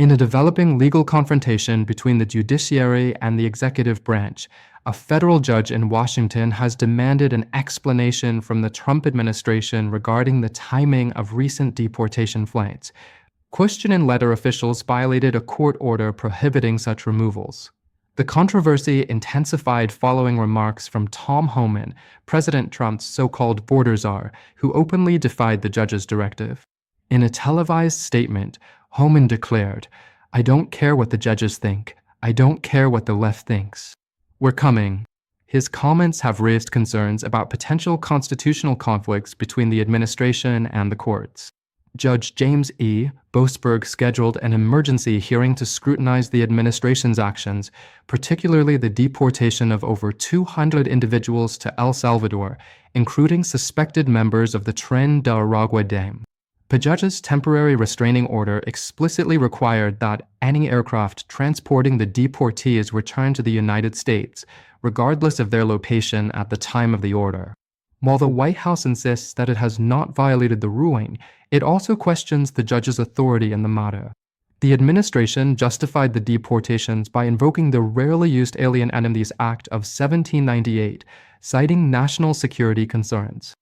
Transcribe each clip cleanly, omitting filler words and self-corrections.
In a developing legal confrontation between the judiciary and the executive branch, a federal judge in Washington has demanded an explanation from the Trump administration regarding the timing of recent deportation flights. Question and letter officials violated a court order prohibiting such removals. The controversy intensified following remarks from Tom Homan, President Trump's so-called border czar, who openly defied the judge's directive. In a televised statement, Homan declared, "I don't care what the judges think. I don't care what the left thinks. We're coming." His comments have raised concerns about potential constitutional conflicts between the administration and the courts. Judge James E. Boasberg scheduled an emergency hearing to scrutinize the administration's actions, particularly the deportation of over 200 individuals to El Salvador, including suspected members of the Tren de Aragua Dam. The judge's temporary restraining order explicitly required that any aircraft transporting the deportees return to the United States, regardless of their location at the time of the order. While the White House insists that it has not violated the ruling, it also questions the judge's authority in the matter. The administration justified the deportations by invoking the Rarely Used Alien Enemies Act of 1798, citing national security concerns.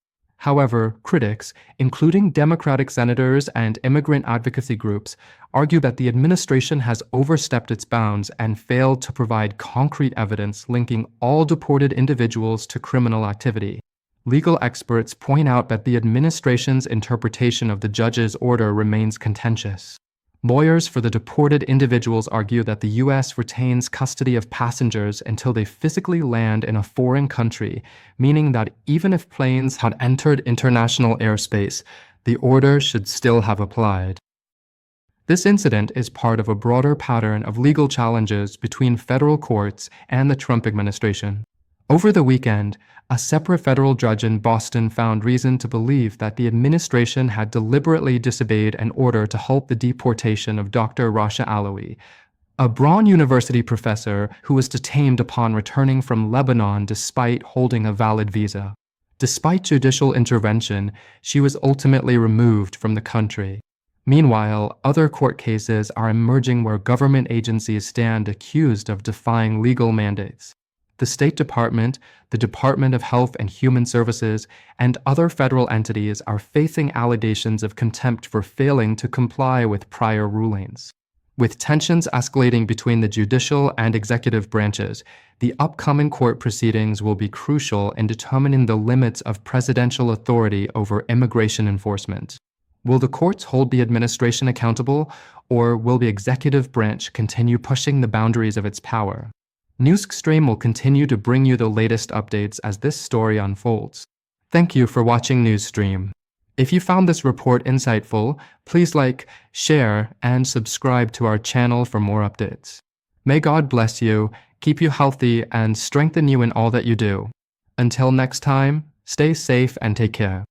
However, critics, including Democratic senators and immigrant advocacy groups, argue that the administration has overstepped its bounds and failed to provide concrete evidence linking all deported individuals to criminal activity. Legal experts point out that the administration's interpretation of the judge's order remains contentious. Lawyers for the deported individuals argue that the U.S. retains custody of passengers until they physically land in a foreign country, meaning that even if planes had entered international airspace, the order should still have applied. This incident is part of a broader pattern of legal challenges between federal courts and the Trump administration. Over the weekend, a separate federal judge in Boston found reason to believe that the administration had deliberately disobeyed an order to halt the deportation of Dr. Rasha Alawi, a Brown University professor who was detained upon returning from Lebanon despite holding a valid visa. Despite judicial intervention, she was ultimately removed from the country. Meanwhile, other court cases are emerging where government agencies stand accused of defying legal mandates. The State Department, the Department of Health and Human Services, and other federal entities are facing allegations of contempt for failing to comply with prior rulings. With tensions escalating between the judicial and executive branches, the upcoming court proceedings will be crucial in determining the limits of presidential authority over immigration enforcement. Will the courts hold the administration accountable, or will the executive branch continue pushing the boundaries of its power? Newsstream will continue to bring you the latest updates as this story unfolds. Thank you for watching Newsstream. If you found this report insightful, please like, share, and subscribe to our channel for more updates. May God bless you, keep you healthy, and strengthen you in all that you do. Until next time, stay safe and take care.